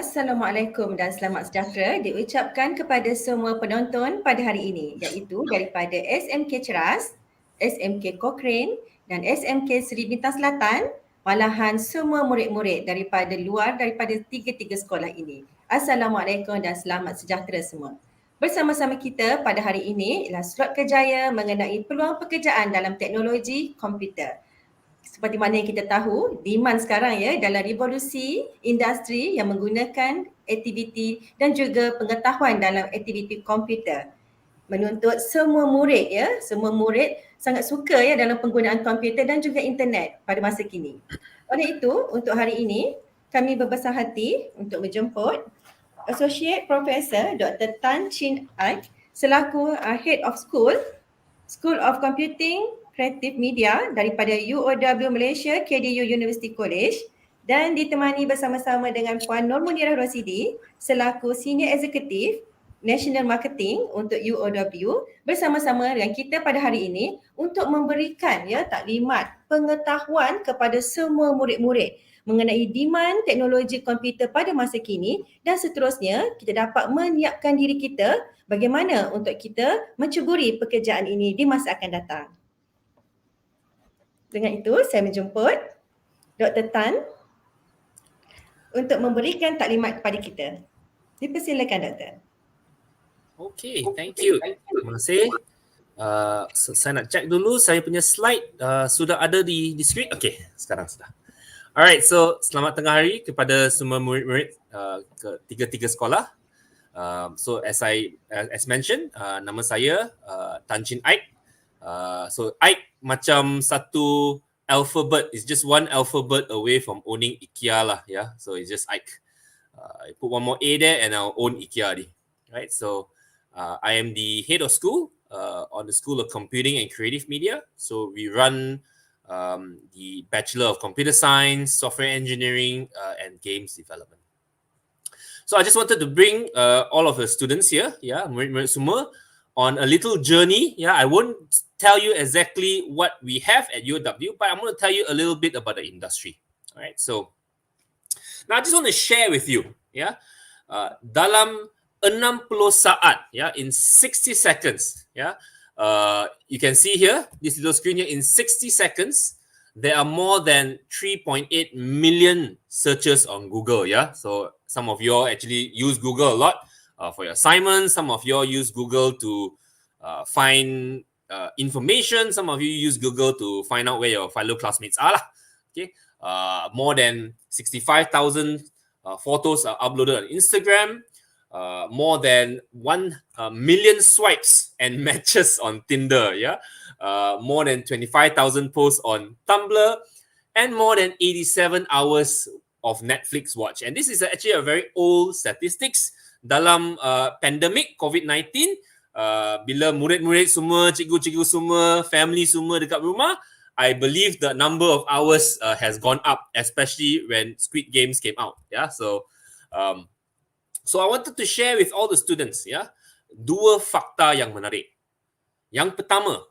Assalamualaikum dan selamat sejahtera diucapkan kepada semua penonton pada hari ini, iaitu daripada SMK Ceras, SMK Cochrane dan SMK Seri Bintang Selatan, malahan semua murid-murid daripada luar daripada tiga-tiga sekolah ini. Assalamualaikum dan selamat sejahtera semua. Bersama-sama kita pada hari ini ialah slot kerjaya mengenai peluang pekerjaan dalam teknologi komputer. Seperti mana yang kita tahu, demand sekarang ya dalam revolusi industri yang menggunakan aktiviti dan juga pengetahuan dalam aktiviti komputer. Menuntut semua murid ya, semua murid sangat suka ya dalam penggunaan komputer dan juga internet pada masa kini. Oleh itu, untuk hari ini kami berbesar hati untuk menjemput Associate Professor Dr. Tan Chin Ai selaku Head of School of Computing Creative Media daripada UOW Malaysia KDU University College dan ditemani bersama-sama dengan Puan Nur Munirah Rosidi selaku Senior Executive National Marketing untuk UOW bersama-sama dengan kita pada hari ini untuk memberikan ya taklimat pengetahuan kepada semua murid-murid mengenai demand teknologi komputer pada masa kini dan seterusnya kita dapat menyiapkan diri kita bagaimana untuk kita mencuburi pekerjaan ini di masa akan datang. Dengan itu, saya menjemput Dr. Tan untuk memberikan taklimat kepada kita. Dipersilakan, Doktor. Okay, thank you. Terima kasih. Saya nak check dulu saya punya slide sudah ada di screen. Okay, sekarang sudah. Alright, so selamat tengah hari kepada semua murid-murid ke tiga-tiga sekolah. So as mentioned, nama saya Tan Chin Ai. So Ike macam satu alphabet, it's just one alphabet away from owning IKEA lah, yeah. So it's just Ike. I put one more A there and I'll own IKEA, right? So I am the head of school on the School of Computing and Creative Media. So we run the Bachelor of Computer Science, Software Engineering, and Games Development. So I just wanted to bring all of the students here, yeah, murid-murid semua, on a little journey. Yeah, I won't tell you exactly what we have at UOW, but I'm going to tell you a little bit about the industry. All right, so now I just want to share with you, yeah, dalam 60 saat, yeah, in 60 seconds, yeah, you can see here, this little screen here, in 60 seconds, there are more than 3.8 million searches on Google, yeah. So some of you all actually use Google a lot for your assignments. Some of you all use Google to find information. Some of you use Google to find out where your fellow classmates are. Okay, more than 65,000 photos are uploaded on Instagram. More than 1 million swipes and matches on Tinder. Yeah, more than 25,000 posts on Tumblr, and more than 87 hours of Netflix watch. And this is actually a very old statistics. Dalam pandemic COVID-19, bila murid-murid semua, cikgu-cikgu semua, family semua dekat rumah, I believe the number of hours has gone up, especially when Squid Games came out. Yeah, so I wanted to share with all the students, yeah, dua fakta yang menarik. Yang pertama,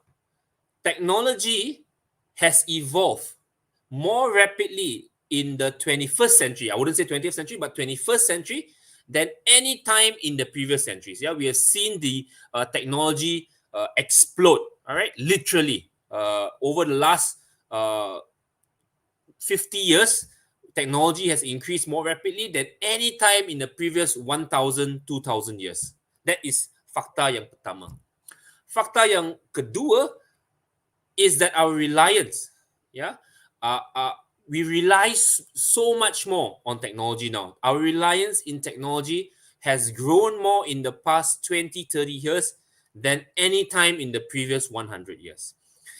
technology has evolved more rapidly in the 21st century. I wouldn't say 20th century, but 21st century than any time in the previous centuries. Yeah, we have seen the technology explode. All right, literally over the last 50 years, technology has increased more rapidly than any time in the previous 1,000, 2,000 years. That is fakta yang pertama. Fakta yang kedua is that our reliance, yeah, we rely so much more on technology now. Our reliance in technology has grown more in the past 20, 30 years than any time in the previous 100 years.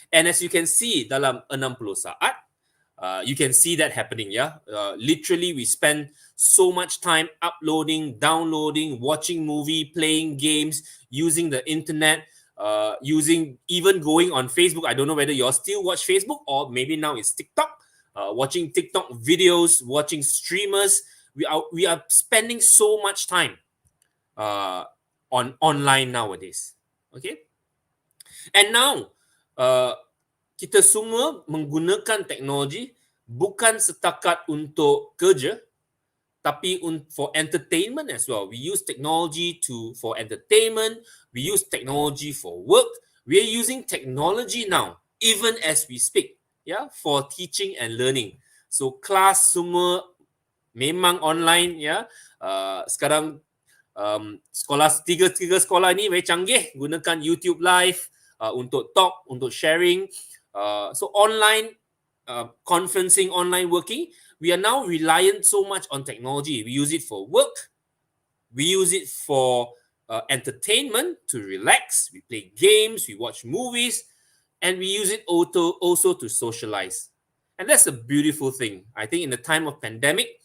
And as you can see dalam 60 saat, you can see that happening, yeah. Literally, we spend so much time uploading, downloading, watching movie, playing games, using the internet, even going on Facebook. I don't know whether you all still watch Facebook or maybe now it's TikTok. Watching TikTok videos, watching streamers. We are spending so much time on online nowadays. Okay, and now kita semua menggunakan teknologi bukan setakat untuk kerja, tapi for entertainment as well. We use technology for entertainment. We use technology for work. We are using technology now, even as we speak, yeah, for teaching and learning. So kelas semua memang online, ya. Sekarang tiga sekolah ni very canggih, gunakan YouTube Live untuk talk, untuk sharing. So online conferencing, online working, we are now reliant so much on technology. We use it for work, we use it for entertainment, to relax. We play games, we watch movies, and we use it also to socialize. And that's a beautiful thing. I think in the time of pandemic,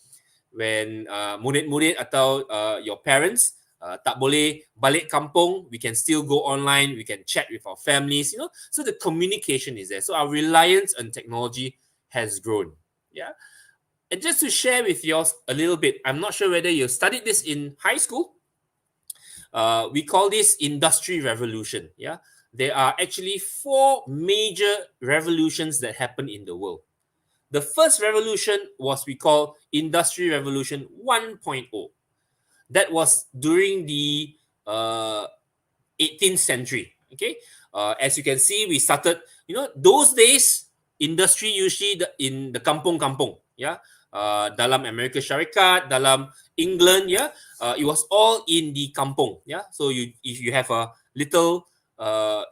when murid-murid atau your parents tak boleh balik kampung, we can still go online, we can chat with our families, so the communication is there. So our reliance on technology has grown. Yeah. And just to share with you a little bit, I'm not sure whether you studied this in high school. We call this industry revolution. Yeah. There are actually 4 major revolutions that happen in the world. The first revolution was we call Industry Revolution 1.0. That was during the 18th century. Okay, as you can see, we started. Those days, industry usually in the kampung-kampung. Yeah, dalam Amerika Syarikat, dalam England. Yeah, it was all in the kampung. Yeah, so if you have a little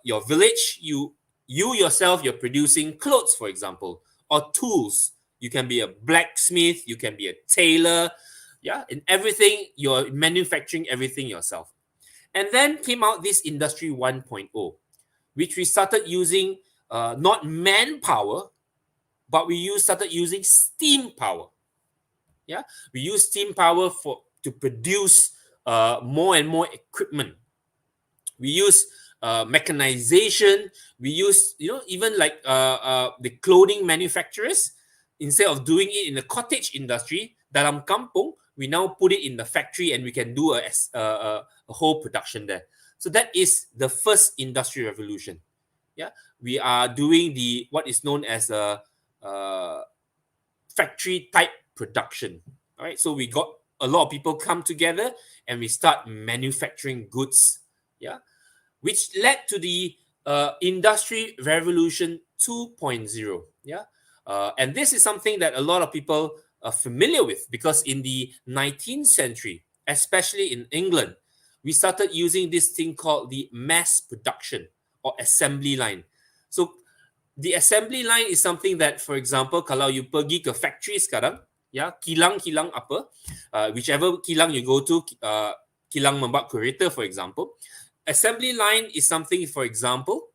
your village, you yourself, you're producing clothes, for example, or tools. You can be a blacksmith, you can be a tailor, yeah, in everything, you're manufacturing everything yourself. And then came out this Industry 1.0, which we started using not manpower, but we started using steam power. Yeah, we use steam power to produce more and more equipment. We use mechanization. We use, even like the clothing manufacturers. Instead of doing it in the cottage industry, dalam kampung, we now put it in the factory and we can do a whole production there. So that is the first industry revolution. Yeah, we are doing what is known as a factory type production. All right, so we got a lot of people come together and we start manufacturing goods. Yeah, which led to the Industry Revolution 2.0. Yeah, and this is something that a lot of people are familiar with, because in the 19th century, especially in England, we started using this thing called the mass production or assembly line. So the assembly line is something that, for example, kalau you pergi ke factory sekarang, ya, kilang apa, whichever kilang you go to, kilang membuat kereta, for example, assembly line is something, for example,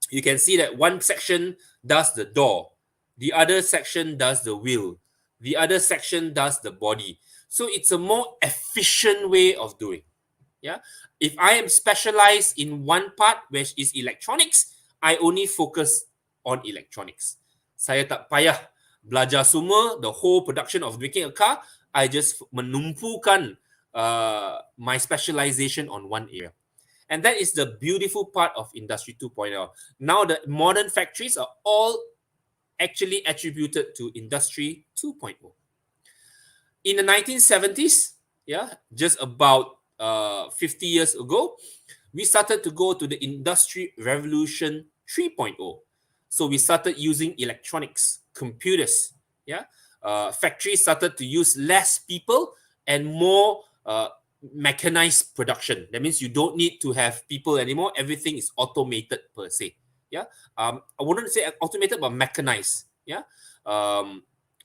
you can see that one section does the door, the other section does the wheel, the other section does the body. So it's a more efficient way of doing. Yeah. If I am specialized in one part, which is electronics, I only focus on electronics. Saya tak payah belajar semua, the whole production of making a car. I just menumpukan my specialization on one area. And that is the beautiful part of Industry 2.0. Now the modern factories are all actually attributed to Industry 2.0. In the 1970s, yeah, just about 50 years ago, we started to go to the Industry Revolution 3.0. So we started using electronics, computers. Yeah, factories started to use less people and more mechanized production. That means you don't need to have people anymore. Everything is automated per se. Yeah, I wouldn't say automated, but mechanized. Yeah.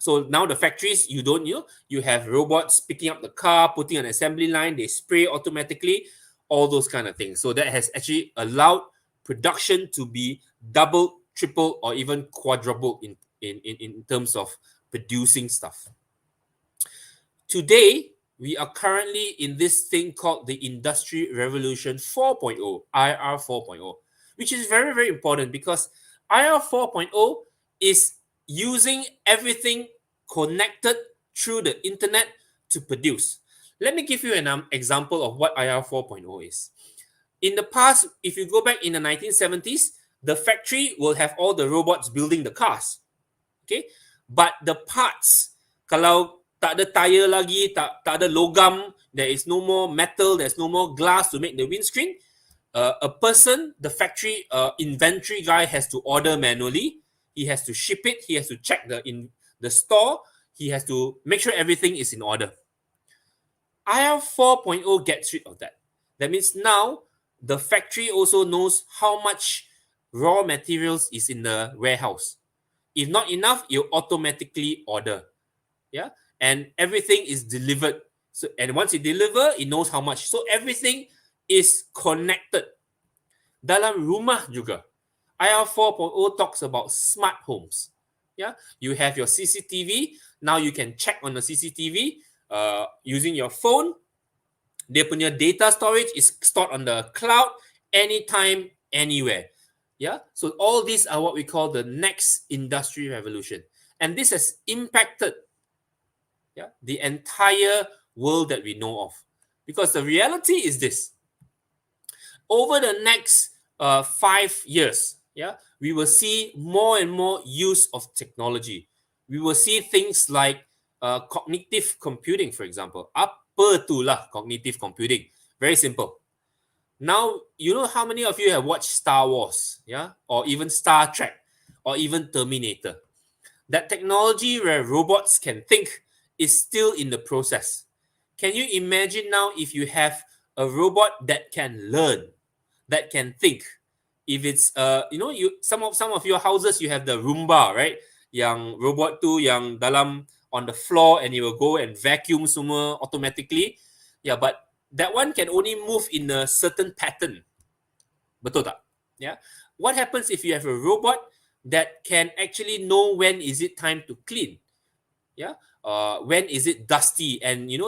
So now the factories, you have robots picking up the car, putting an assembly line, they spray automatically, all those kind of things. So that has actually allowed production to be double, triple, or even quadruple in terms of producing stuff. Today, we are currently in this thing called the Industry Revolution 4.0, IR 4.0, which is very, very important, because IR 4.0 is using everything connected through the internet to produce. Let me give you an example of what IR 4.0 is. In the past, if you go back in the 1970s, the factory will have all the robots building the cars. Okay, but the parts, kalau tak ada tire lagi, tak ada logam, there is no more metal, there's no more glass to make the windscreen. A person, the factory inventory guy has to order manually. He has to ship it. He has to check the store. He has to make sure everything is in order. IR 4.0 gets rid of that. That means now the factory also knows how much raw materials is in the warehouse. If not enough, you automatically order. Yeah, and everything is delivered. So, and once you deliver, it knows how much. So everything is connected. Dalam rumah juga, IR 4.0 talks about smart homes. Yeah, you have your CCTV. Now you can check on the CCTV using your phone. Dia punya data storage is stored on the cloud anytime, anywhere. Yeah, so all these are what we call the next industry revolution, and this has impacted the entire world that we know of. Because the reality is this: over the next 5 years, we will see more and more use of technology. We will see things like cognitive computing, for example. Apa tu lah cognitive computing? Very simple. Now, you know how many of you have watched Star Wars, or even Star Trek, or even Terminator? That technology where robots can think is still in the process. Can you imagine now if you have a robot that can learn, that can think? If it's some of your houses you have the Roomba, right? Yang robot tu yang dalam on the floor and it will go and vacuum semua automatically. Yeah, but that one can only move in a certain pattern. Betul tak? Yeah. What happens if you have a robot that can actually know when is it time to clean? Yeah. When is it dusty? And it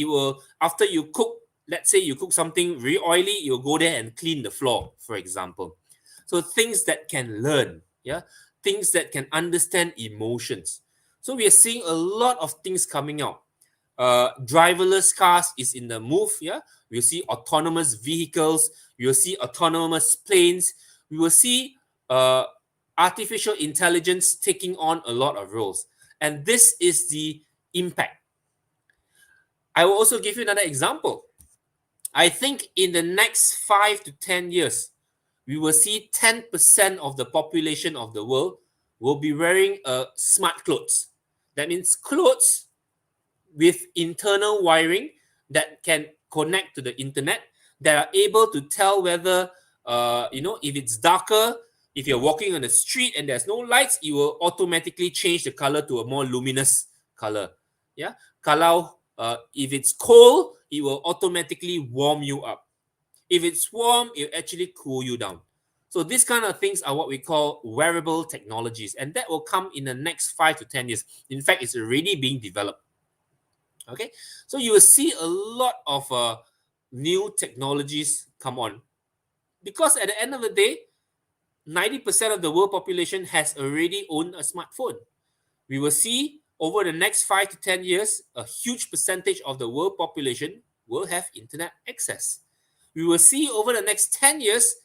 will, after you cook, let's say you cook something very oily, you'll go there and clean the floor, for example. So things that can learn, things that can understand emotions. So we are seeing a lot of things coming out. Driverless cars is in the move. We'll see autonomous vehicles. We'll see autonomous planes. We will see artificial intelligence taking on a lot of roles. And this is the impact. I will also give you another example. I think in the next 5 to 10 years, we will see 10% of the population of the world will be wearing smart clothes. That means clothes with internal wiring that can connect to the internet, that are able to tell whether, if it's darker, if you're walking on the street and there's no lights, it will automatically change the color to a more luminous color. Yeah. Kalau if it's cold, it will automatically warm you up. If it's warm, it will actually cool you down. So these kind of things are what we call wearable technologies, and that will come in the next 5 to 10 years. In fact, it's already being developed. Okay, so you will see a lot of new technologies come on, because at the end of the day, 90% of the world population has already owned a smartphone. We will see over the next 5 to 10 years, a huge percentage of the world population will have internet access. We will see over the next 10 years,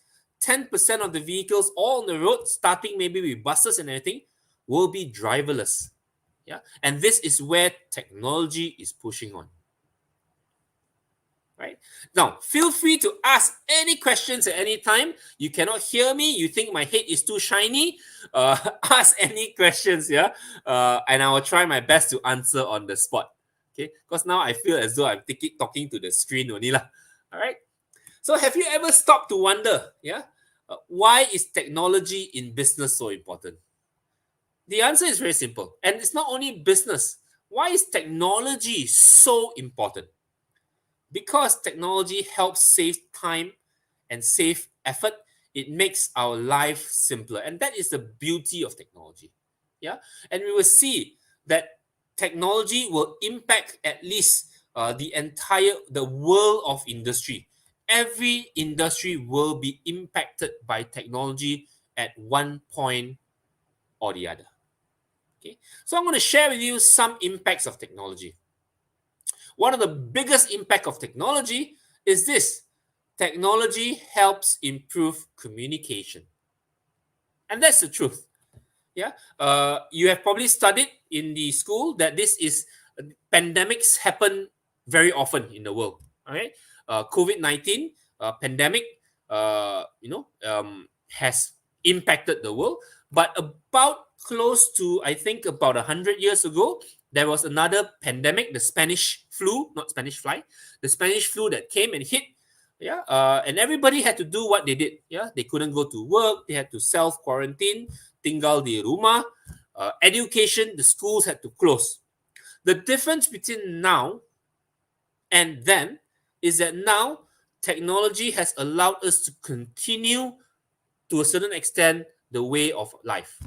10% of the vehicles all on the road, starting maybe with buses and everything, will be driverless. Yeah, and this is where technology is pushing on. Right now, feel free to ask any questions at any time. You cannot hear me, you think my head is too shiny, ask any questions, and I will try my best to answer on the spot. Okay, because now I feel as though I'm talking to the screen only lah. All right, so have you ever stopped to wonder, why is technology in business so important? The answer is very simple, and it's not only business. Why is technology so important? Because technology helps save time and save effort. It makes our life simpler, and that is the beauty of technology. Yeah, and we will see that technology will impact at least the world of industry. Every industry will be impacted by technology at one point or the other. Okay, so I'm going to share with you some impacts of technology. One of the biggest impact of technology is this: technology helps improve communication, and that's the truth. Yeah, you have probably studied in the school that this is pandemics happen very often in the world. All right, COVID-19 pandemic, has impacted the world. But about close to, I think, about 100 years ago, there was another pandemic, the Spanish flu, not Spanish fly, the Spanish flu that came and hit. Yeah, and everybody had to do what they did. Yeah, they couldn't go to work. They had to self quarantine, tinggal di rumah. Education, the schools had to close. The difference between now and then is that now technology has allowed us to continue to a certain extent the way of life.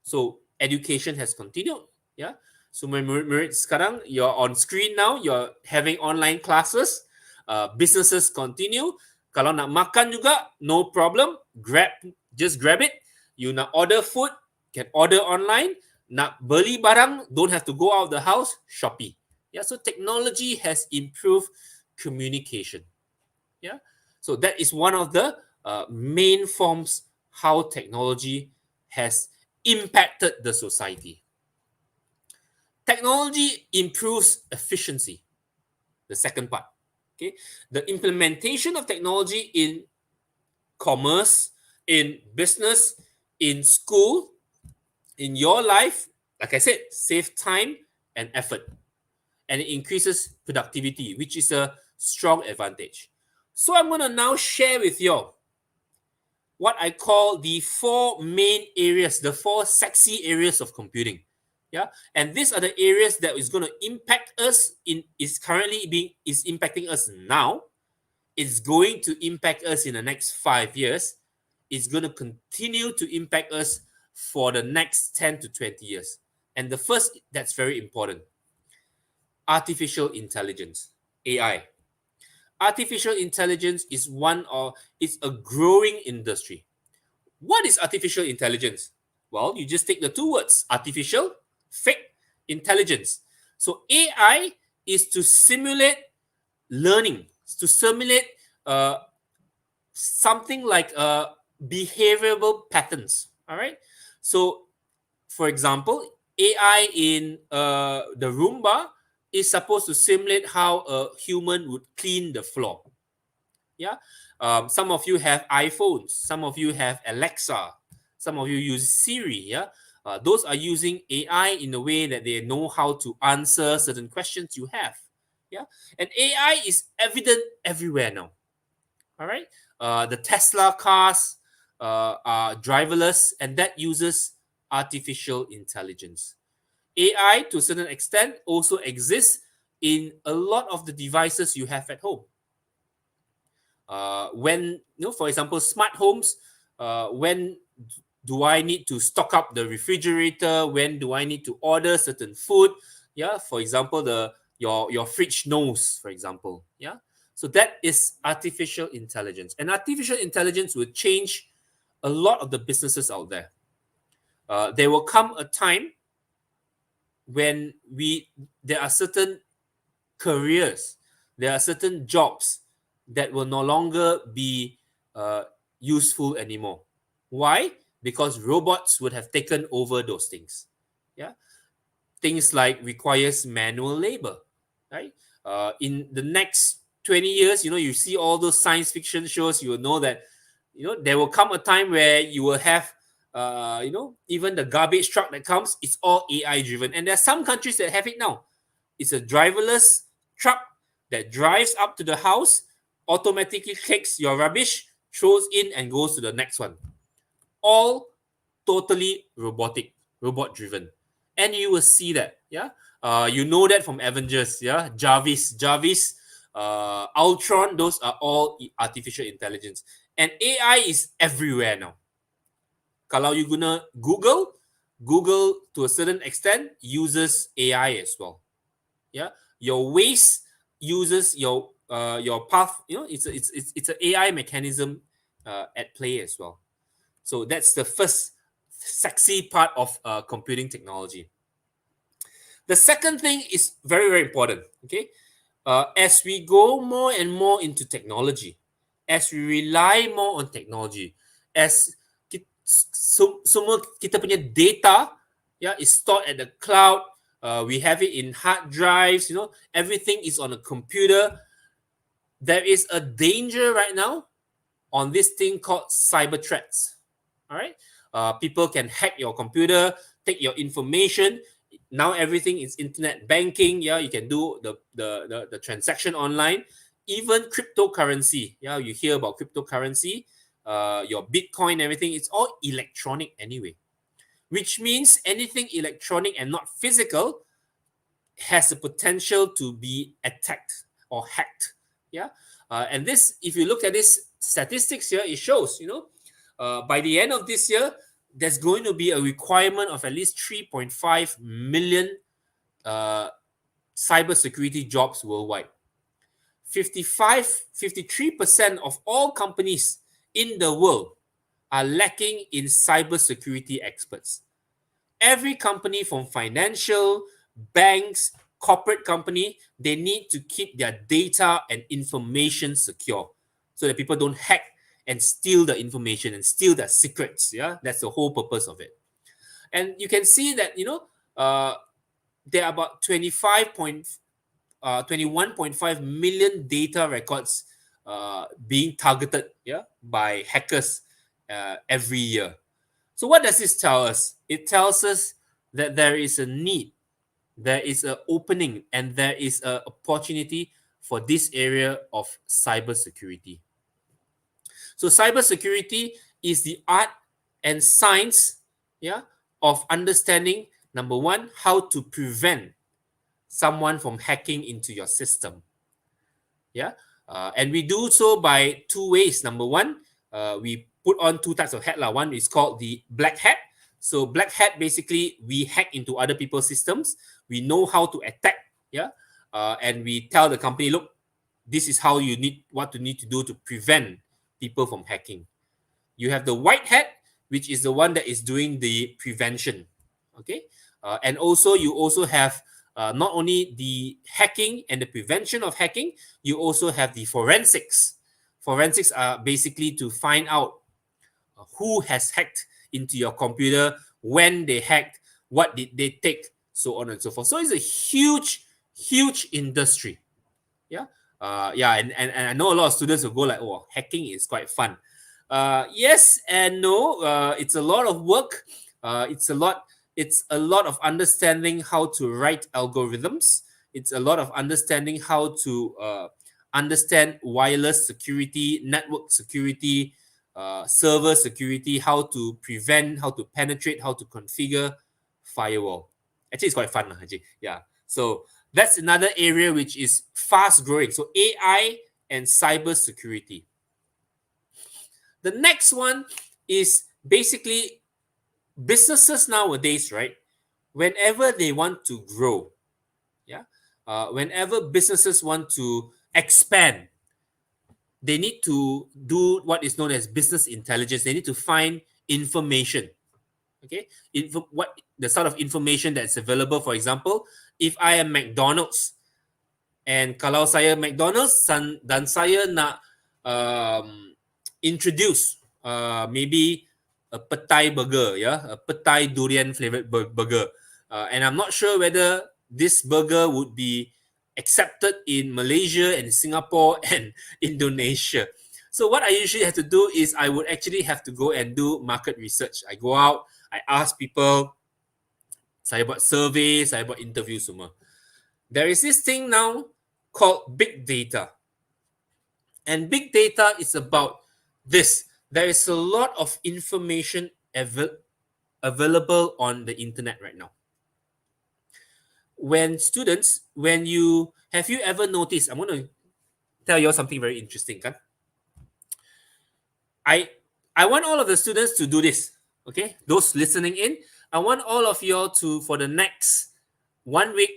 So education has continued. Yeah. So sekarang you're on screen now, you're having online classes. Businesses continue. Kalau nak makan juga, no problem. Just grab it. You nak order food, can order online. Nak beli barang, don't have to go out of the house, Shopee. Yeah, so technology has improved communication. Yeah, so that is one of the main forms how technology has impacted the society. Technology improves efficiency. The second part. Okay, the implementation of technology in commerce, in business, in school, in your life, like I said, save time and effort, and it increases productivity, which is a strong advantage. So I'm going to now share with you what I call the four main areas, the four sexy areas of computing. Yeah, and these are the areas that is going to impact us is impacting us now. It's going to impact us in the next 5 years. It's going to continue to impact us for the next 10 to 20 years. And the first, that's very important, artificial intelligence, AI. Artificial intelligence is it's a growing industry. What is artificial intelligence? Well, you just take the two words, artificial, fake, intelligence. So AI is to simulate learning, to simulate something like behavioral patterns. All right. So, for example, AI in the Roomba is supposed to simulate how a human would clean the floor. Yeah. Some of you have iPhones. Some of you have Alexa. Some of you use Siri. Yeah. Those are using AI in a way that they know how to answer certain questions you have. Yeah. And AI is evident everywhere now. All right. The Tesla cars are driverless, and that uses artificial intelligence. AI, to a certain extent, also exists in a lot of the devices you have at home. For example, smart homes, when do I need to stock up the refrigerator? When do I need to order certain food? Yeah, for example, your fridge knows, for example. Yeah, so that is artificial intelligence, and artificial intelligence will change a lot of the businesses out there. There will come a time when there are certain careers, there are certain jobs that will no longer be useful anymore. Why? Because robots would have taken over those things. Yeah, things like requires manual labor, right? In the next 20 years, you see all those science fiction shows, you will know that, there will come a time where you will have, even the garbage truck that comes, it's all AI driven. And there are some countries that have it now. It's a driverless truck that drives up to the house, automatically takes your rubbish, throws in, and goes to the next one. All totally robot driven. And you will see that. Yeah. You know that from Avengers. Yeah. Jarvis, Ultron, those are all artificial intelligence. And AI is everywhere now. Kalau you guna Google to a certain extent uses AI as well. Yeah, your Waze uses your path. It's an AI mechanism at play as well. So that's the first sexy part of computing technology. The second thing is very, very important. Okay, as we go more and more into technology, as we rely more on technology, as semua kita punya data is stored at the cloud, We have it in hard drives. Everything is on a computer. There is a danger right now on this thing called cyber threats. All right, people can hack your computer, take your information. Now everything is internet banking. Yeah, you can do the transaction online. Even cryptocurrency. Yeah, you hear about cryptocurrency, your Bitcoin, everything. It's all electronic anyway, which means anything electronic and not physical has the potential to be attacked or hacked. Yeah, and this, if you look at this statistics here, it shows, by the end of this year, there's going to be a requirement of at least 3.5 million uh, cybersecurity jobs worldwide. 53% of all companies in the world are lacking in cybersecurity experts. Every company, from financial, banks, corporate company, they need to keep their data and information secure so that people don't hack and steal the information and steal their secrets. Yeah, that's the whole purpose of it. And you can see that, there are about 21.5 million data records being targeted, yeah, by hackers every year. So what does this tell us? It tells us that there is a need, there is an opening, and there is an opportunity for this area of cybersecurity. So cybersecurity is the art and science, yeah, of understanding, number one, how to prevent someone from hacking into your system. Yeah, and we do so by two ways. Number one, we put on two types of hat. One is called the black hat. So black hat, basically, we hack into other people's systems. We know how to attack. Yeah, and we tell the company, look, this is how you need to do to prevent people from hacking. You have the white hat, which is the one that is doing the prevention. Okay, and also you also have not only the hacking and the prevention of hacking, you also have the forensics. Forensics are basically to find out who has hacked into your computer, when they hacked, what did they take, so on and so forth. So it's a huge, huge industry. Yeah. And I know a lot of students will go like, oh, hacking is quite fun. Yes and no. It's a lot of work. It's a lot of understanding how to write algorithms. It's a lot of understanding how to understand wireless security, network security, server security, how to prevent, how to penetrate, how to configure firewall. Actually, it's quite fun, actually. Yeah. So that's another area which is fast growing. So AI and cyber security. The next one is basically businesses nowadays, right? Whenever they want to grow, yeah, whenever businesses want to expand, they need to do what is known as business intelligence. They need to find information. Okay, what the sort of information that's available. For example, if I am McDonald's, and kalau saya McDonald's dan saya nak introduce maybe a petai burger, yeah, a petai durian flavored burger, and I'm not sure whether this burger would be accepted in Malaysia and Singapore and Indonesia. So what I usually have to do is I would actually have to go and do market research. I go out, I ask people, saya buat survey, saya buat interview semua. There is this thing now called big data. And big data is about this. There is a lot of information available on the internet right now. When students, have you ever noticed, I'm going to tell you something very interesting. Kan? I want all of the students to do this. Okay, those listening in, I want all of you all to, for the next 1 week,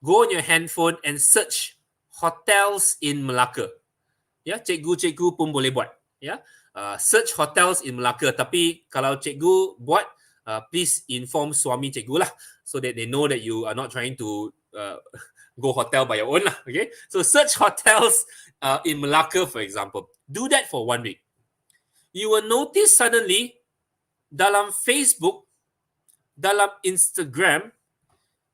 go on your handphone and search hotels in Melaka. Ya, cikgu-cikgu pun boleh buat. Ya, search hotels in Melaka. Tapi kalau cikgu buat, please inform suami cikgu lah, so that they know that you are not trying to go hotel by your own lah. Okay, so search hotels in Melaka, for example. Do that for 1 week. You will notice suddenly dalam Facebook, dalam Instagram,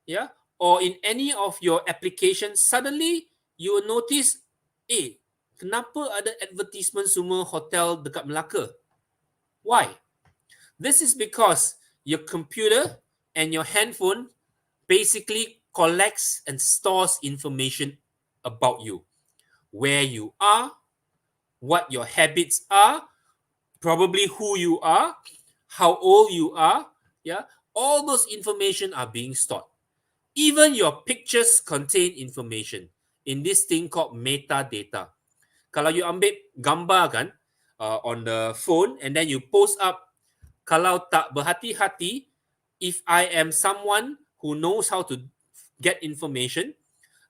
yeah, or in any of your applications, suddenly you will notice, kenapa ada advertisement semua hotel dekat Melaka? Why? This is because your computer and your handphone basically collects and stores information about you, where you are, what your habits are, probably who you are, how old you are. Yeah, all those information are being stored. Even your pictures contain information in this thing called metadata. Kalau you ambil gambar kan, on the phone and then you post up, kalau tak berhati-hati, if I am someone who knows how to get information,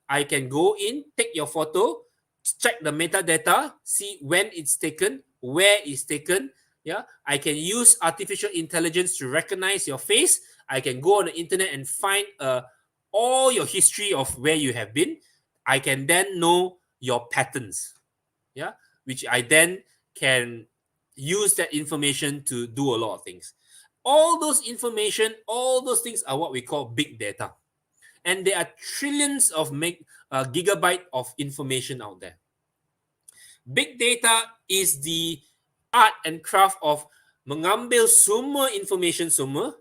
I can go in, take your photo, check the metadata, see when it's taken, where it's taken. Yeah, I can use artificial intelligence to recognize your face. I can go on the internet and find all your history of where you have been. I can then know your patterns. Yeah, which I then can use that information to do a lot of things. All those information, all those things are what we call big data, and there are trillions of gigabyte of information out there. Big data is the art and craft of mengambil semua information semua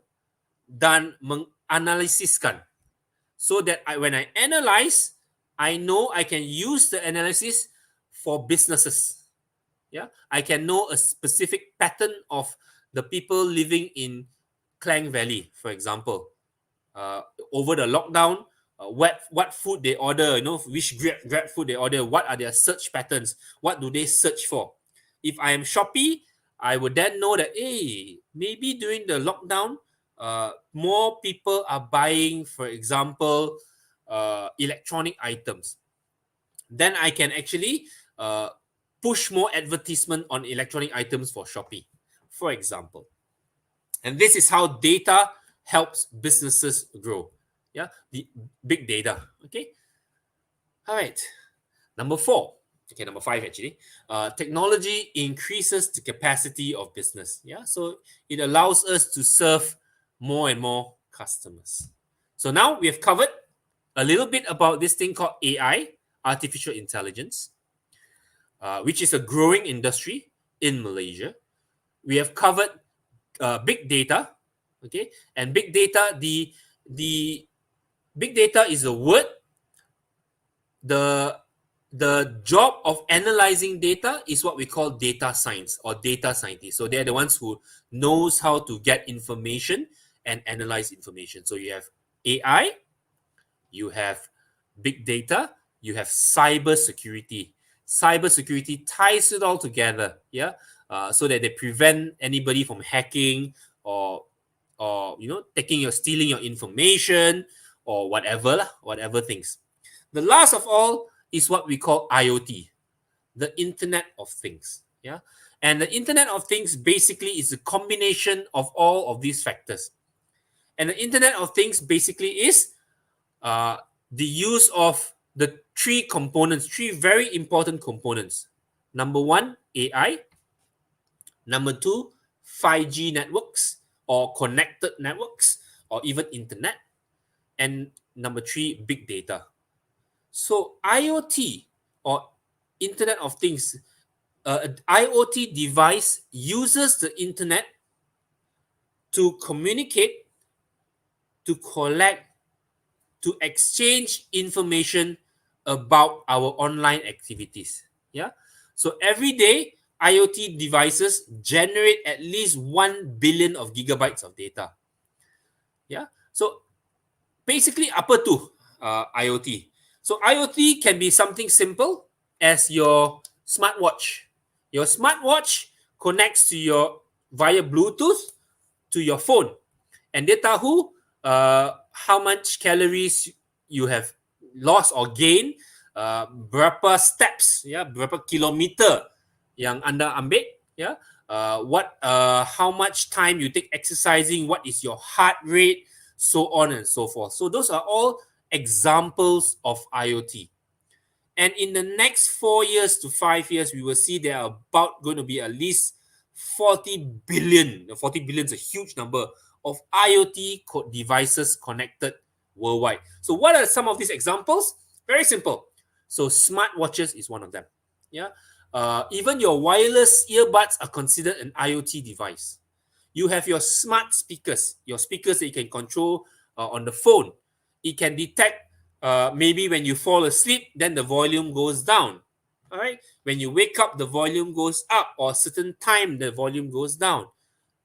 dan menganalisiskan, so that when I analyze, I know I can use the analysis for businesses. Yeah, I can know a specific pattern of the people living in Klang Valley, for example. Over the lockdown, what food they order, which grab food they order, what are their search patterns, what do they search for. If I am Shopee, I would then know that, maybe during the lockdown, more people are buying, for example, electronic items. Then I can actually push more advertisement on electronic items for Shopee, for example. And this is how data helps businesses grow. Yeah, the big data. Okay. All right. Number 4. Okay, number 5 actually. Technology increases the capacity of business. Yeah, so it allows us to serve more and more customers. So now we have covered a little bit about this thing called AI, artificial intelligence, which is a growing industry in Malaysia. We have covered big data. Okay, and big data, the big data is a word. The job of analyzing data is what we call data science or data scientists. So they're the ones who knows how to get information and analyze information. So you have AI, you have big data, you have cyber security. Cyber security ties it all together, yeah, so that they prevent anybody from hacking or stealing your information or whatever things. The last of all is what we call IoT, the Internet of Things. Yeah, and the Internet of Things basically is a combination of all of these factors. And the Internet of Things basically is the use of the three very important components. Number 1, AI. Number 2, 5G networks or connected networks or even internet. And number 3, big data. So IoT or Internet of Things, an IoT device uses the internet to communicate, to collect, to exchange information about our online activities. Yeah. So every day, IoT devices generate at least 1 billion of gigabytes of data. Yeah. So basically, apa tu IoT? So IoT can be something simple as your smartwatch. Your smartwatch connects to via Bluetooth to your phone, and dia tahu how much calories you have lost or gained, berapa steps, ya, berapa kilometer yang anda ambil, ya, how much time you take exercising, what is your heart rate, so on and so forth. So those are all examples of IoT. And in the next 4 years to 5 years, we will see there are about going to be at least 40 billion. 40 billion is a huge number of IoT devices connected worldwide. So what are some of these examples? Very simple. So smartwatches is one of them. Yeah. Even your wireless earbuds are considered an IoT device. You have your smart speakers, your speakers that you can control on the phone. It can detect maybe when you fall asleep, then the volume goes down. All right. When you wake up, the volume goes up, or a certain time the volume goes down.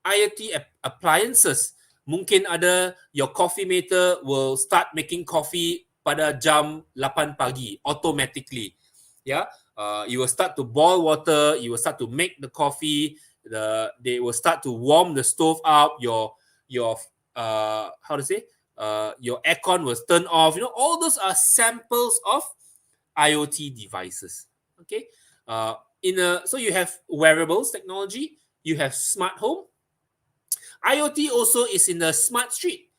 IoT appliances. Mungkin ada your coffee maker will start making coffee pada jam 8 pagi automatically. Yeah, you will start to boil water, you will start to make the coffee, they will start to warm the stove up, your how to say, your aircon was turned off. You know, all those are samples of IoT devices. Okay, so you have wearables technology, you have smart home. IoT also is in the smart street.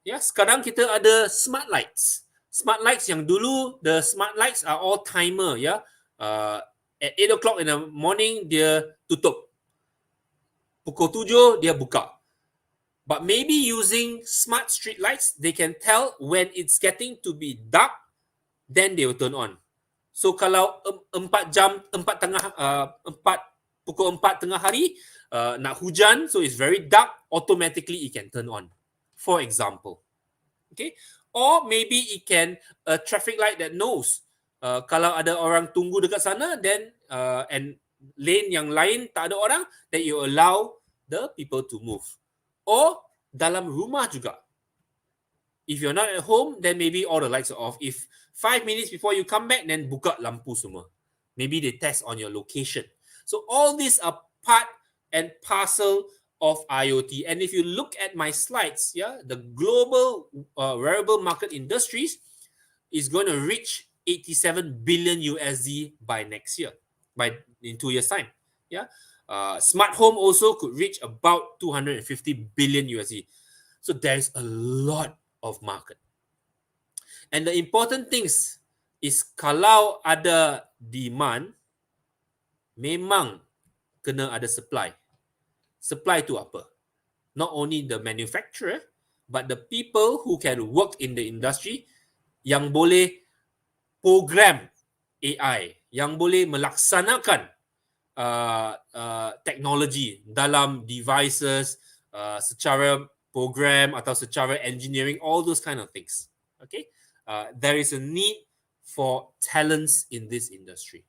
Ya, sekarang kita ada smart lights. Smart lights yang dulu, the smart lights are all timer, ya. At 8 o'clock in the morning dia tutup. Pukul 7 dia buka. But maybe using smart street lights, they can tell when it's getting to be dark, then they will turn on. So kalau 4 jam, 4 tengah, 4 pukul 4 tengah hari, nak hujan, so it's very dark, automatically it can turn on. For example. Okay. Or maybe it can, a traffic light that knows, kalau ada orang tunggu dekat sana, then and lane yang lain tak ada orang, then you allow the people to move. Or dalam rumah juga. If you're not at home, then maybe all the lights are off. If 5 minutes before you come back, then buka lampu semua. Maybe they test on your location. So all these are part and parcel of IoT. And if you look at my slides, yeah, the global wearable market industries is going to reach 87 billion USD by next year, in 2 years' time. Yeah, smart home also could reach about 250 billion USD. So there's a lot of market. And the important things is kalau ada demand, memang kena ada supply. Supply tu apa? Not only the manufacturer, but the people who can work in the industry yang boleh program AI, yang boleh melaksanakan teknologi dalam devices secara program atau secara engineering, all those kind of things. Okay, there is a need for talents in this industry.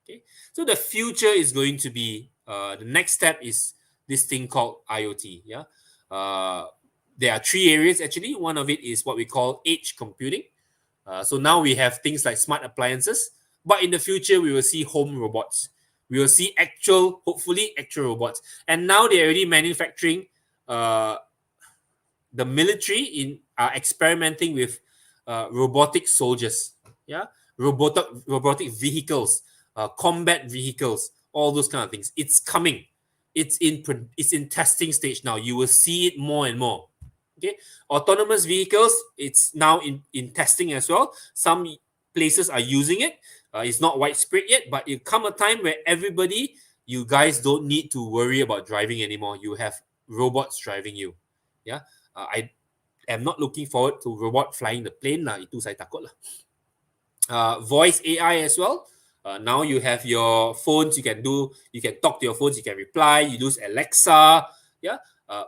Okay, so the future is going to be, the next step is this thing called IoT. Yeah, there are 3 areas actually. One of it is what we call edge computing. So now we have things like smart appliances, but in the future we will see home robots. We will see hopefully actual robots. And now they're already manufacturing. The military are experimenting with robotic soldiers. Yeah, robotic vehicles, combat vehicles, all those kind of things. It's coming. It's in testing stage now. You will see it more and more. Okay, autonomous vehicles, it's now in testing as well. Some places are using it. It's not widespread yet, but it come a time where you guys don't need to worry about driving anymore. You have robots driving you. Yeah, I am not looking forward to robot flying the plane lah. Itu saya takut lah. Voice AI as well. Now you have your phones. You can talk to your phones. You can reply. You use Alexa. Yeah.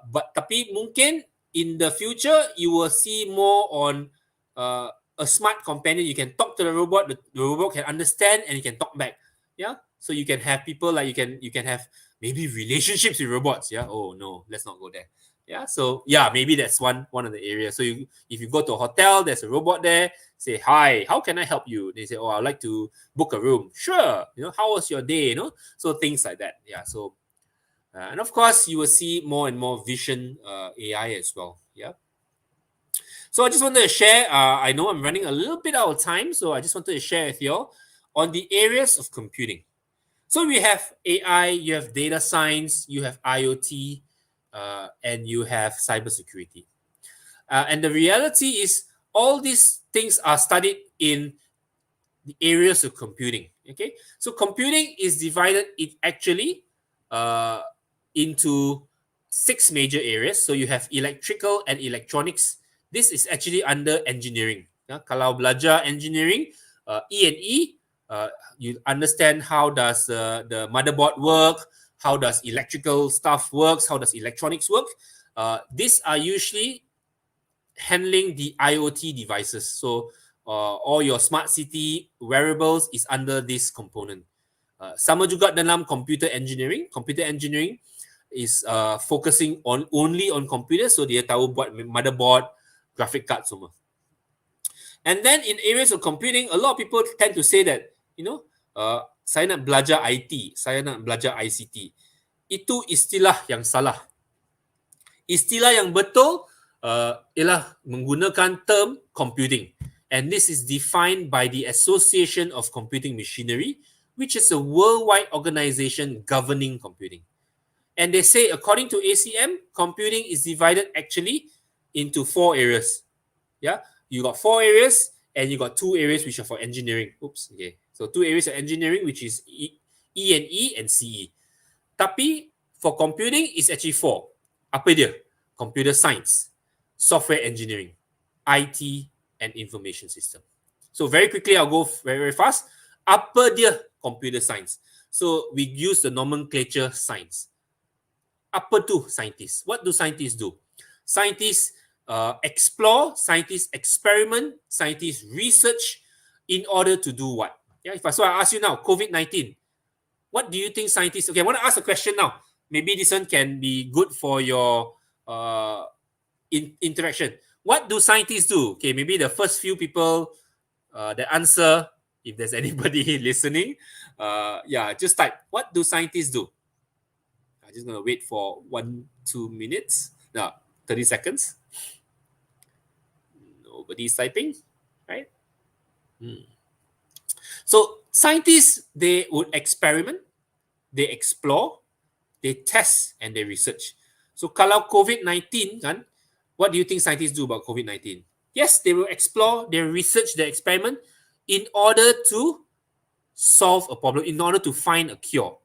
But tapi mungkin in the future you will see more on a smart companion. You can talk to the robot. The robot can understand and you can talk back. Yeah. So you can have people like you can have maybe relationships with robots. Yeah. Oh no, let's not go there. Yeah. So yeah, maybe that's one of the areas. So if you go to a hotel, there's a robot there. Say, hi, how can I help you? They say, oh, I'd like to book a room. Sure. You know, how was your day? You know, so things like that. Yeah. So and of course, you will see more and more vision AI as well. Yeah. So I just wanted to share. I know I'm running a little bit out of time, so I just wanted to share with you all on the areas of computing. So we have AI, you have data science, you have IoT, and you have cybersecurity. And the reality is, all these things are studied in the areas of computing. Okay, so computing is divided into 6 major areas. So you have electrical and electronics This is actually under engineering. Kalau belajar engineering, E&E, you understand how does the motherboard work, how does electrical stuff works, how does electronics work. These are usually handling the IoT devices. So all your smart city wearables is under this component. Sama juga dalam computer engineering. Computer engineering is focusing on only on computer, so dia tahu buat motherboard, graphic card semua. And then in areas of computing, a lot of people tend to say that, saya nak belajar IT, saya nak belajar ICT. Itu istilah yang salah. Istilah yang betul ialah menggunakan term computing. And this is defined by the Association of Computing Machinery, which is a worldwide organization governing computing. And they say, according to ACM, computing is divided actually into 4 areas. Yeah, you got 4 areas, and you got 2 areas which are for engineering. Oops, okay. So 2 areas of engineering, which is E&E and CE. Tapi for computing, it's actually 4. Apa dia? Computer science, software engineering, IT, and information system. So very quickly, I'll go very, very fast. Apa dia computer science? So we use the nomenclature science. Apa tu scientists? What do scientists do? Scientists explore, scientists experiment, scientists research in order to do what? Yeah, so I ask you now, COVID-19, what do you think scientists... Okay, I want to ask a question now. Maybe this one can be good for your interaction. What do scientists do? Okay, maybe the first few people that answer, if there's anybody listening, just type, what do scientists do? I'm just going to wait for 1-2 minutes. No, 30 seconds. Nobody's typing, right? So scientists, they would experiment, they explore, they test, and they research. So kalau COVID-19 kan, what do you think scientists do about COVID-19? Yes, they will explore, they research, they experiment in order to solve a problem, in order to find a cure.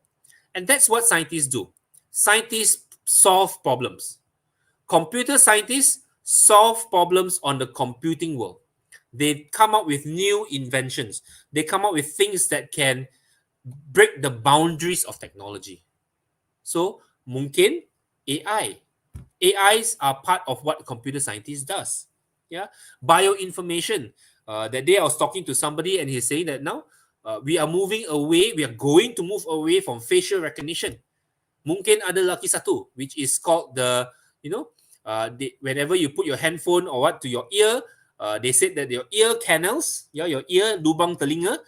And that's what scientists do. Scientists solve problems. Computer scientists solve problems on the computing world. They come up with new inventions. They come up with things that can break the boundaries of technology. So, mungkin AI. AIs are part of what computer scientists does. Yeah, bioinformation. That day I was talking to somebody and he's saying that now we are moving away, we are going to move away from facial recognition. Mungkin ada lagi satu, which is called the, whenever you put your handphone or what to your ear, they said that your ear canals, your ear, lubang telinga,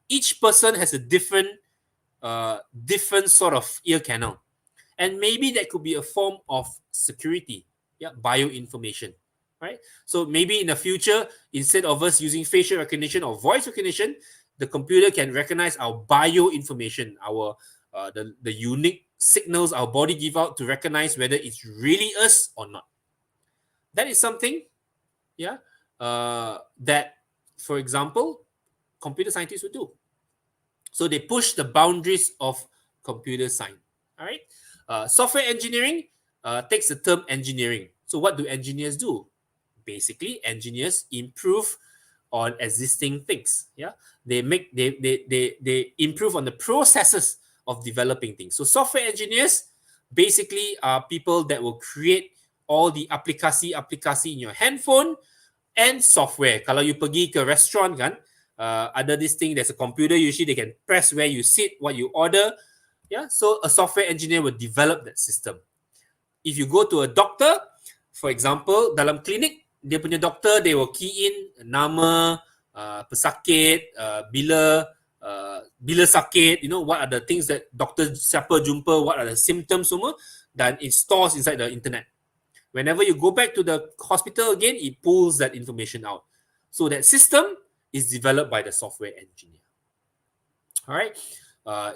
each person has a different sort of ear canal. And maybe that could be a form of security, bioinformation, right? So maybe in the future, instead of us using facial recognition or voice recognition, the computer can recognize our bioinformation, our the unique signals our body give out to recognize whether it's really us or not. That is something, that, for example, computer scientists would do. So they push the boundaries of computer science. All right. Software engineering takes the term engineering. So what do engineers do? Basically, engineers improve on existing things. Yeah, they improve on the processes of developing things. So software engineers basically are people that will create all the aplikasi in your handphone and software. Kalau you pergi ke restaurant kan, ada this thing, there's a computer, usually they can press where you sit, what you order. Yeah, so a software engineer will develop that system. If you go to a doctor, for example, dalam klinik, dia punya doktor, they will key in nama, pesakit, bila sakit, what are the things that doctor siapa jumpa, what are the symptoms semua, dan it stores inside the internet. Whenever you go back to the hospital again, it pulls that information out. So that system is developed by the software engineer. All right.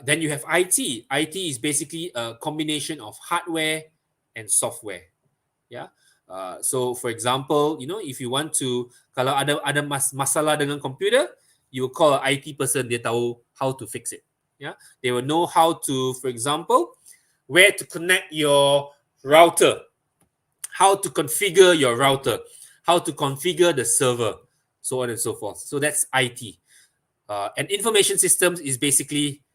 Then you have IT. IT is basically a combination of hardware and software. Yeah. So for example, if you want to, kalau ada masalah dengan computer, you will call an IT person, dia tahu how to fix it. Yeah. They will know how to, for example, where to connect your router, how to configure your router, how to configure the server, so on and so forth. So that's IT. And information systems is basically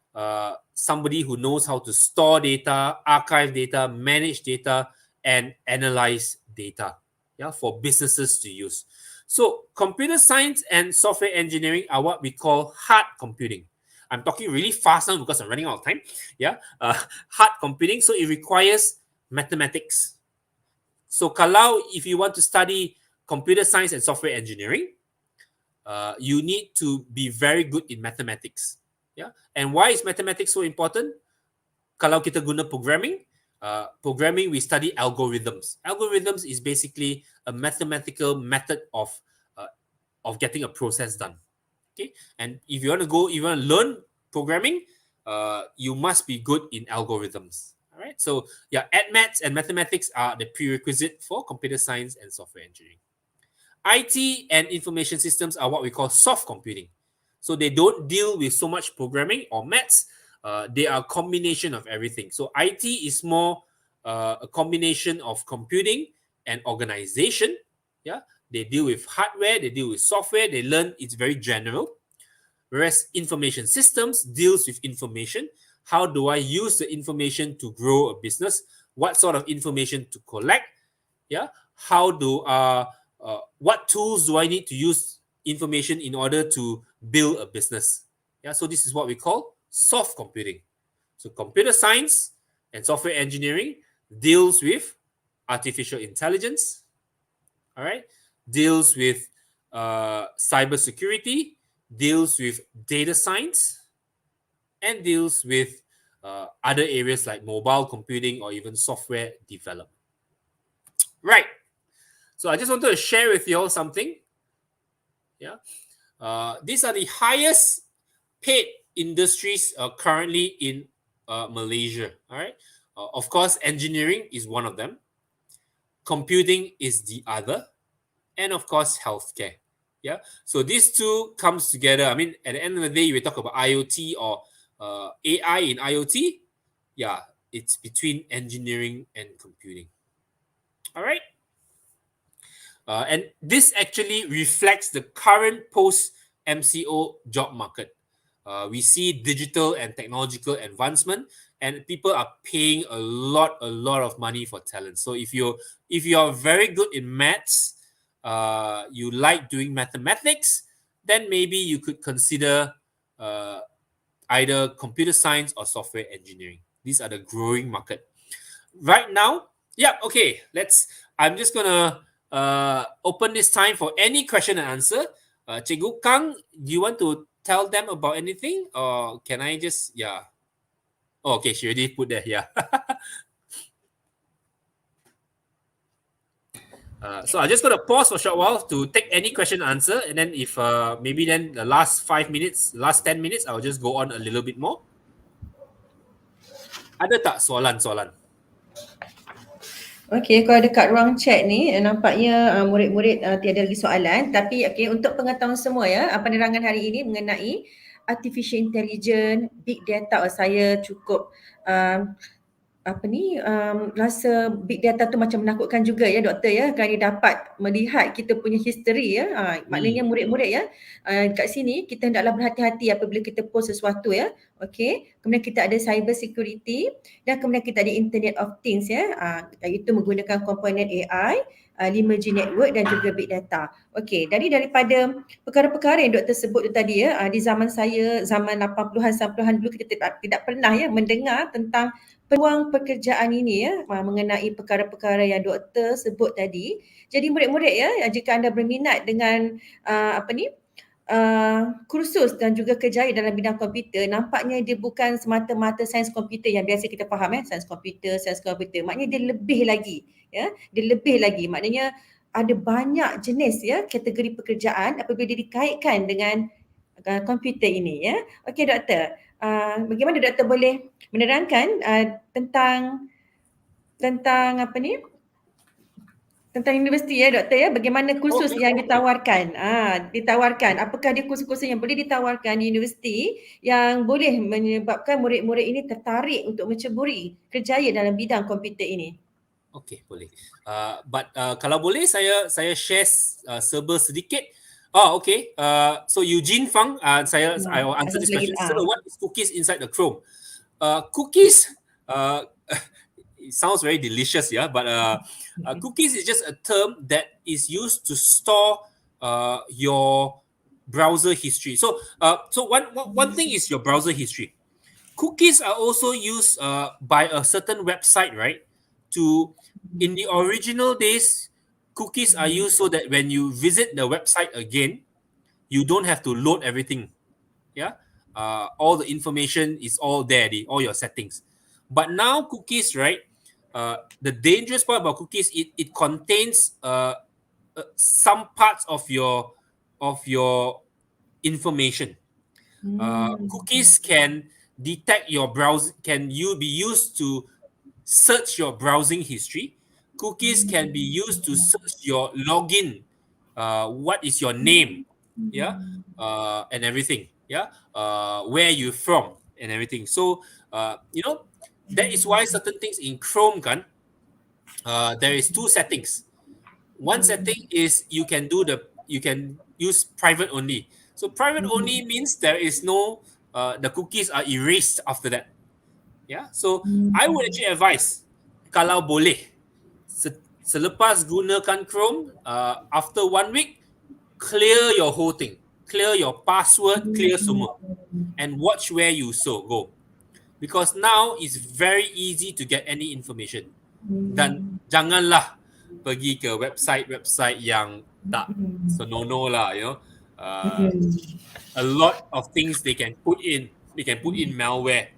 somebody who knows how to store data, archive data, manage data, and analyze data, yeah, for businesses to use. So computer science and software engineering are what we call hard computing. I'm talking really fast now because I'm running out of time. Yeah, hard computing. So it requires mathematics. So kalau if you want to study computer science and software engineering, you need to be very good in mathematics. Yeah, and why is mathematics so important? Kalau kita guna programming, programming we study algorithms. Algorithms is basically a mathematical method of getting a process done. Okay, and if you want to learn programming, you must be good in algorithms. All right, so yeah, maths and mathematics are the prerequisite for computer science and software engineering. IT and information systems are what we call soft computing. So they don't deal with so much programming or maths. They are a combination of everything. So IT is more a combination of computing and organization. Yeah, they deal with hardware, they deal with software, they learn it's very general. Whereas information systems deals with information. How do I use the information to grow a business? What sort of information to collect? Yeah, how do what tools do I need to use information in order to build a business? Yeah, so this is what we call soft computing. So computer science and software engineering deals with artificial intelligence, all right, deals with cyber security, deals with data science, and deals with other areas like mobile computing or even software development. Right. So I just wanted to share with you all something. Yeah. These are the highest paid industries currently in Malaysia. All right. Of course, engineering is one of them. Computing is the other. And of course, healthcare. Yeah. So these two comes together. I mean, at the end of the day, we talk about IoT or AI in IoT. Yeah, it's between engineering and computing. All right. And this actually reflects the current post-MCO job market. We see digital and technological advancement, and people are paying a lot of money for talent. So if you are very good in maths, you like doing mathematics, then maybe you could consider either computer science or software engineering. These are the growing market right now. Yeah, okay, I'm just gonna open this time for any question and answer. Cikgu Kang, do you want to tell them about anything, or can I just, yeah? Oh, okay, she already put there, yeah. So I'm just gonna pause for a short while to take any question and answer, and then if maybe then the last 5 minutes, last 10 minutes, I'll just go on a little bit more. Ada tak soalan-soalan? Okey, kalau dekat ruang chat ni nampaknya murid-murid tiada lagi soalan, tapi okey, untuk pengetahuan semua ya, penerangan hari ini mengenai artificial intelligence, big data, saya cukup rasa big data tu macam menakutkan juga ya doktor ya, kerana dapat melihat kita punya history ya. Maknanya murid-murid ya, kat sini kita hendaklah berhati-hati apabila kita post sesuatu ya. Okey, kemudian kita ada cyber security dan kemudian kita ada internet of things ya. Iaitu menggunakan komponen AI, 5G network dan juga big data. Okey, daripada perkara-perkara yang doktor sebut tu tadi ya, di zaman saya, zaman 80-an 90-an dulu kita tidak pernah ya mendengar tentang peluang pekerjaan ini ya, mengenai perkara-perkara yang doktor sebut tadi. Jadi murid-murid ya, jika anda berminat dengan kursus dan juga kerjaya dalam bidang komputer, nampaknya dia bukan semata-mata sains komputer yang biasa kita faham ya, sains komputer. Maknanya dia lebih lagi ya, dia lebih lagi. Maknanya ada banyak jenis ya kategori pekerjaan apabila dia dikaitkan dengan komputer ini ya. Okey doktor, bagaimana doktor boleh menerangkan tentang tentang universiti ya doktor ya, bagaimana kursus yang ditawarkan. Apakah dia kursus-kursus yang boleh ditawarkan di universiti yang boleh menyebabkan murid-murid ini tertarik untuk menceburi kerjaya dalam bidang komputer ini? Okay, boleh. But kalau boleh saya share serba sedikit. Oh, okay. So Eugene Fang, I will answer this Asal lagi question. Sir, what is cookies inside the Chrome? Cookies. Uh, it sounds very delicious, yeah. But cookies is just a term that is used to store your browser history. So one thing is your browser history. Cookies are also used by a certain website, right? To In the original days, cookies are used so that when you visit the website again, you don't have to load everything. Yeah, all the information is all there, all your settings. But now cookies, right? The dangerous part about cookies, it contains some parts of your information. Cookies can detect your browse can you be used to search your browsing history. Cookies can be used to search your login. What is your name? Yeah, and everything. Yeah, where you from and everything. So that is why certain things in Chrome there is two settings. One setting is you can use private only. So private only means there is no the cookies are erased after that. Yeah. So I would actually advise kalau boleh selepas gunakan Chrome after 1 week, clear your whole thing, clear your password, clear semua, and watch where you go, because now it's very easy to get any information. Dan janganlah pergi ke website yang tak senonoh lah, uh, a lot of things they can put in malware.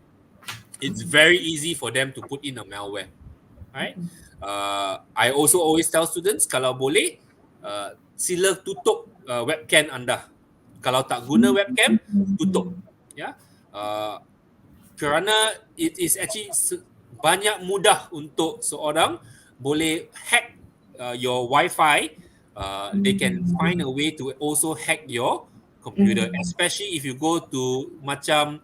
It's very easy for them to put in a malware. Alright. I also always tell students, kalau boleh, sila tutup webcam anda. Kalau tak guna webcam, tutup. Ya. Uh, kerana it is actually banyak mudah untuk seorang boleh hack your Wi-Fi. They can find a way to also hack your computer, especially if you go to macam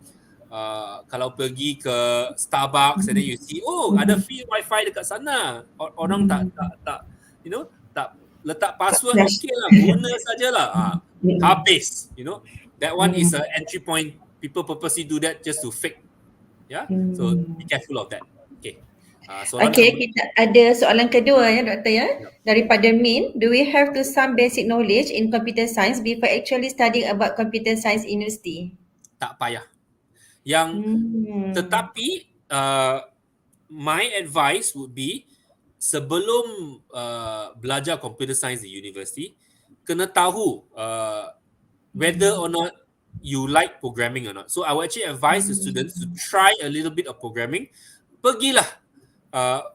kalau pergi ke Starbucks and then you see, oh, ada free Wi-Fi dekat sana. Orang tak tak letak password, okay lah, guna sajalah. Habis, that one is a entry point. People purposely do that just to fake. Yeah, so be careful of that. Okay. Soalan Okay, nombor kita ada soalan kedua ya doktor ya. Ya. Daripada Min, do we have to some basic knowledge in computer science before actually studying about computer science in university? Tak payah. Yang tetapi my advice would be sebelum belajar computer science di university, kena tahu whether or not you like programming or not. So I would actually advise the students to try a little bit of programming. Pergilah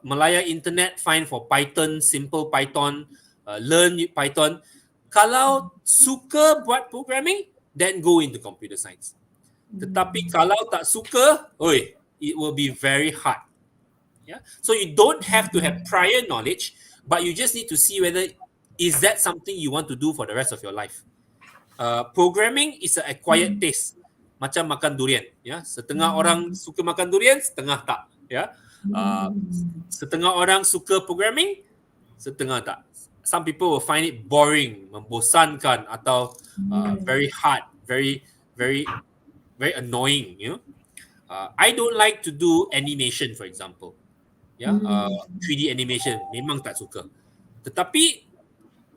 melayar internet, find for Python, simple Python, learn Python. Kalau suka buat programming, then go into computer science. Tetapi kalau tak suka, it will be very hard. Yeah. So you don't have to have prior knowledge, but you just need to see whether is that something you want to do for the rest of your life. Programming is an acquired taste. Macam makan durian. Ya. Setengah orang suka makan durian, setengah tak. Ya. Setengah orang suka programming, setengah tak. Some people will find it boring, membosankan, atau very hard, very, very, very annoying. I don't like to do animation, for example. 3D animation memang tak suka. Tetapi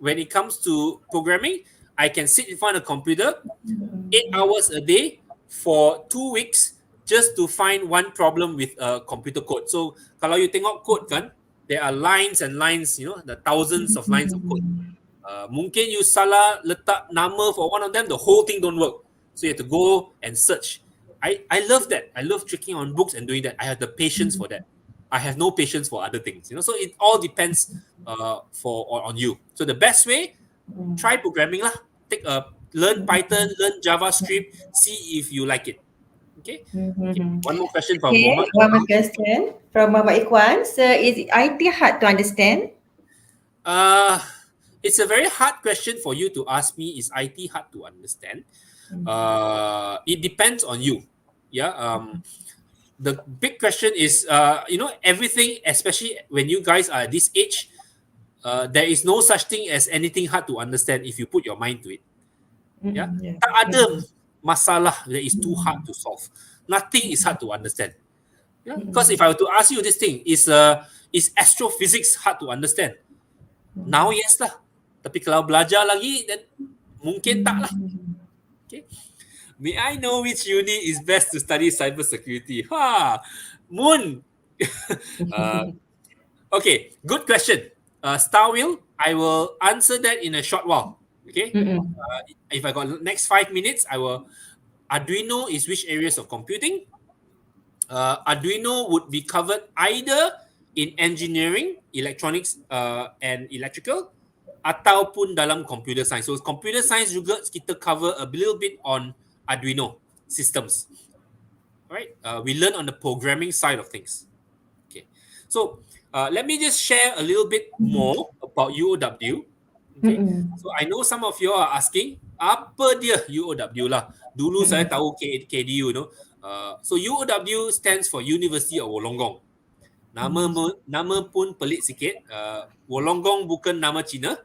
when it comes to programming, I can sit in front of a computer 8 hours a day for 2 weeks just to find one problem with computer code. So kalau you tengok code kan, there are lines and lines, the thousands of lines of code. Mungkin you salah letak nama for one of them, the whole thing don't work. So you have to go and search. I love that. I love tricking on books and doing that. I have the patience for that. I have no patience for other things. So it all depends on you. So the best way, try programming lah. Learn Python, learn JavaScript, see if you like it. Okay. One more question from Muhammad. One more question from Muhammad Ikhwan. Sir, is IT hard to understand? It's a very hard question for you to ask me. Is IT hard to understand? It depends on you. Yeah. the big question is, everything, especially when you guys are at this age, there is no such thing as anything hard to understand if you put your mind to it. Yeah, Yeah. tak ada masalah that is too hard to solve. Nothing is hard to understand. Yeah, because if I were to ask you this thing, is astrophysics hard to understand? Now yes lah. Tapi kalau belajar lagi, then mungkin tak lah. Okay. May I know which uni is best to study cybersecurity? Moon. uh, okay, good question. Star Wheel, I will answer that in a short while. Okay. If I got next 5 minutes, I will. Arduino is which areas of computing? Arduino would be covered either in engineering, electronics, and electrical, ataupun dalam computer science. So computer science juga kita cover a little bit on Arduino systems. Right? We learn on the programming side of things. Okay. So let me just share a little bit more about UOW. Okay. So I know some of you are asking, apa dia UOW lah? Dulu saya tahu KDU, no. So UOW stands for University of Wollongong. Nama pun pelik sikit. Wollongong bukan nama Cina.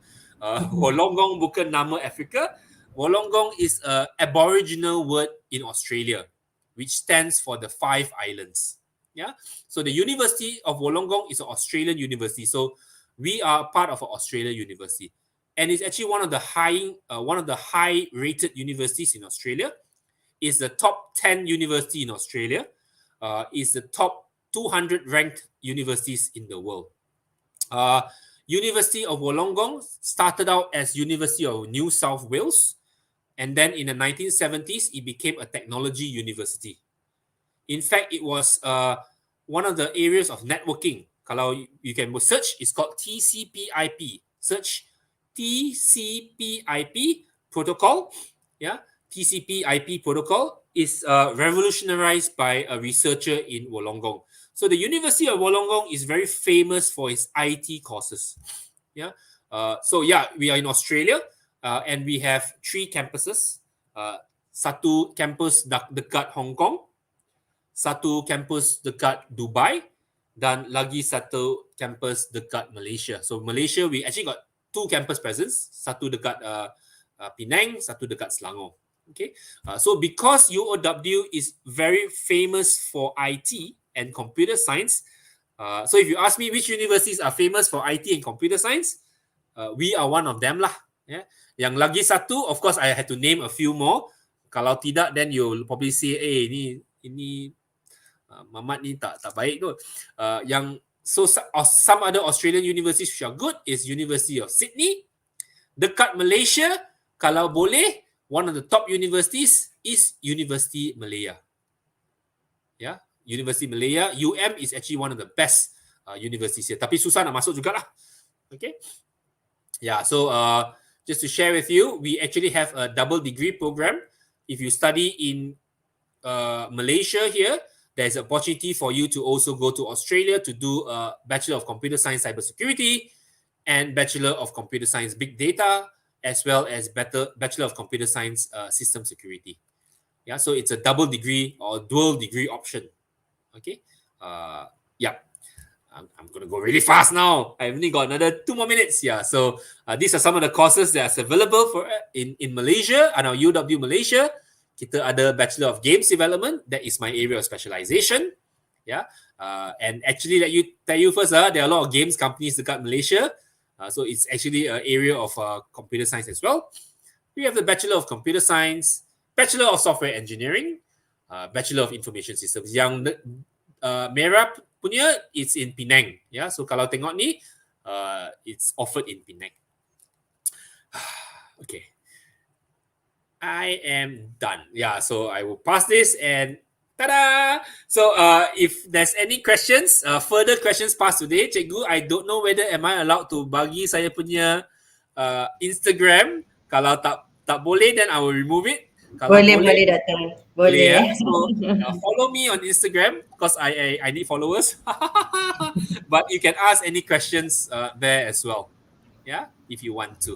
Wollongong bukan nama Afrika. Wollongong is an Aboriginal word in Australia, which stands for the 5 islands. Yeah. So the University of Wollongong is an Australian university. So we are part of an Australian university, and it's actually one of the high rated universities in Australia. Is the top 10 university in Australia. Is the top 200 ranked universities in the world. University of Wollongong started out as University of New South Wales, and then in the 1970s, it became a technology university. In fact, it was one of the areas of networking. Kalau you can search, it's called TCP/IP. Search TCP/IP protocol. Yeah, TCP/IP protocol is revolutionized by a researcher in Wollongong. So the University of Wollongong is very famous for its IT courses. Yeah. We are in Australia, and we have 3 campuses. Satu campus dekat Hong Kong, satu campus dekat Dubai, dan lagi satu campus dekat Malaysia. So Malaysia, we actually got 2 campus presence, satu dekat Penang, satu dekat Selangor. Okay, so because UOW is very famous for IT and computer science, so if you ask me which universities are famous for IT and computer science, we are one of them lah. Yeah. Yang lagi satu, of course, I had to name a few more. Kalau tidak, then you'll probably say, ini Mamat ni tak baik tu. Some other Australian universities which are good is University of Sydney. Dekat Malaysia, kalau boleh, one of the top universities is University Malaya. Yeah, University Malaya. is actually one of the best universities here. Tapi susah nak masuk jugalah. Okay. Yeah, so just to share with you, we actually have a double degree program. If you study in Malaysia here, there's an opportunity for you to also go to Australia to do a Bachelor of Computer Science Cybersecurity and Bachelor of Computer Science Big Data, as well as Bachelor of Computer Science System Security. Yeah, so it's a double degree or dual degree option. Okay. Yeah. I'm going to go really fast now. I've only got another 2 more minutes. Yeah. So these are some of the courses that's available for in Malaysia, and our UW Malaysia. Kita ada Bachelor of Games Development. That is my area of specialization. Yeah. And actually, let you tell you first, there are a lot of games companies dekat Malaysia. So it's actually an area of computer science as well. We have the Bachelor of Computer Science, Bachelor of Software Engineering, Bachelor of Information Systems. Yang merah punya, it's in Penang. Yeah. So kalau tengok ni, it's offered in Penang. Okay. I am done. Yeah, so I will pass this and ta-da! So if there's any questions, further questions past today, Cikgu, I don't know whether am I allowed to bagi saya punya Instagram. Kalau tak boleh, then I will remove it. Kalau boleh Doktor. Boleh. Ya? So follow me on Instagram because I need followers. But you can ask any questions there as well. Yeah, if you want to.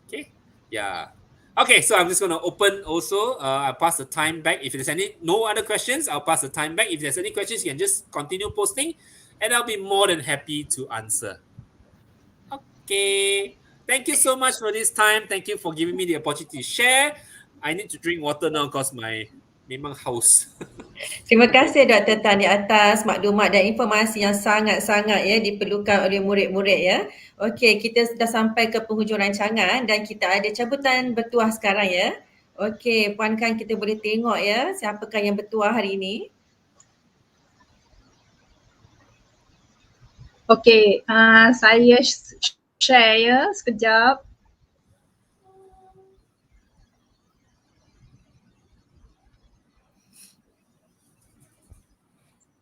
Okay. Yeah. Okay, so I'm just going to open also. I'll pass the time back. If there's no other questions, I'll pass the time back. If there's any questions, you can just continue posting and I'll be more than happy to answer. Okay. Thank you so much for this time. Thank you for giving me the opportunity to share. I need to drink water now because my memang haus. Terima kasih Dr. Tan di atas maklumat dan informasi yang sangat-sangat ya diperlukan oleh murid-murid ya. Okey, kita sudah sampai ke penghujung rancangan dan kita ada cabutan bertuah sekarang ya. Okey, puan-puan kita boleh tengok ya siapakah yang bertuah hari ini. Okey, saya share ya sekejap.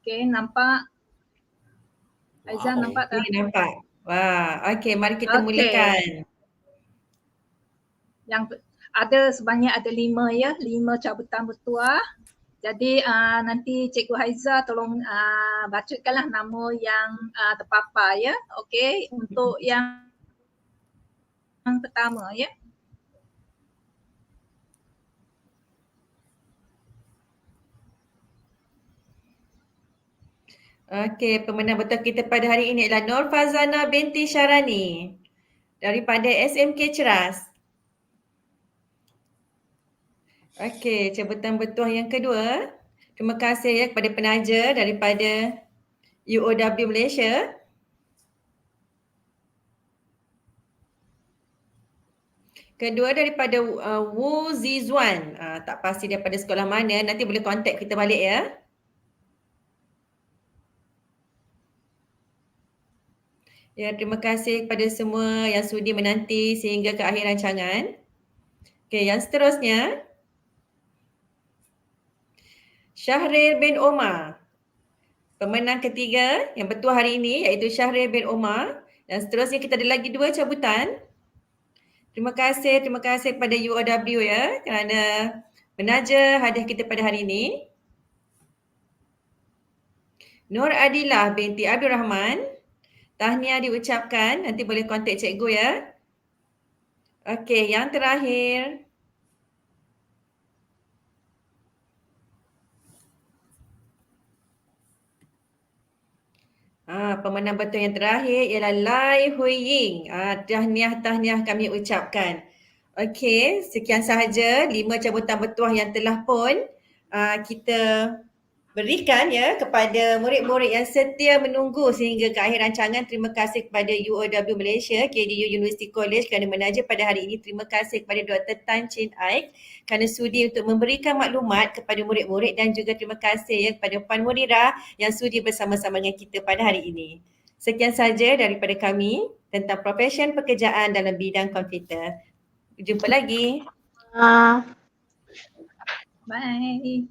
Okey, nampak? Aizan nampak tak? Boleh nampak. Wah, okey, mari kita mulakan. Yang ada sebanyak ada 5 ya, 5 cabutan bertuah. Jadi nanti Cikgu Haiza tolong bacakanlah nama yang terpapar ya. Okey, untuk yang pertama ya. Okey, pemenang bertuah kita pada hari ini adalah Nur Fazana binti Syarani daripada SMK Ceras. Okey, cabutan bertuah yang kedua. Terima kasih ya kepada penaja daripada UOW Malaysia. Kedua daripada Wu Zizuan. Tak pasti daripada sekolah mana, nanti boleh kontak kita balik ya. Ya, terima kasih kepada semua yang sudi menanti sehingga ke akhir rancangan. Okey, yang seterusnya Syahril bin Omar. Pemenang ketiga yang bertuah hari ini iaitu Syahril bin Omar. Dan seterusnya kita ada lagi 2 cabutan. Terima kasih kepada UOW ya kerana menaja hadiah kita pada hari ini. Nur Adilah binti Abdul Rahman. Tahniah diucapkan, nanti boleh kontak cikgu ya. Okey, yang terakhir. Pemenang betul yang terakhir ialah Lai Hui Ying. Tahniah kami ucapkan. Okey, sekian sahaja 5 cabutan bertuah yang telah pun kita berikan ya kepada murid-murid yang setia menunggu sehingga ke akhir rancangan. Terima kasih kepada UOW Malaysia, KDU University College kerana menaja pada hari ini. Terima kasih kepada Dr. Tan Chin Aik kerana sudi untuk memberikan maklumat kepada murid-murid dan juga terima kasih ya kepada Puan Murira yang sudi bersama-sama dengan kita pada hari ini. Sekian saja daripada kami tentang profesion pekerjaan dalam bidang komputer. Jumpa lagi. Bye.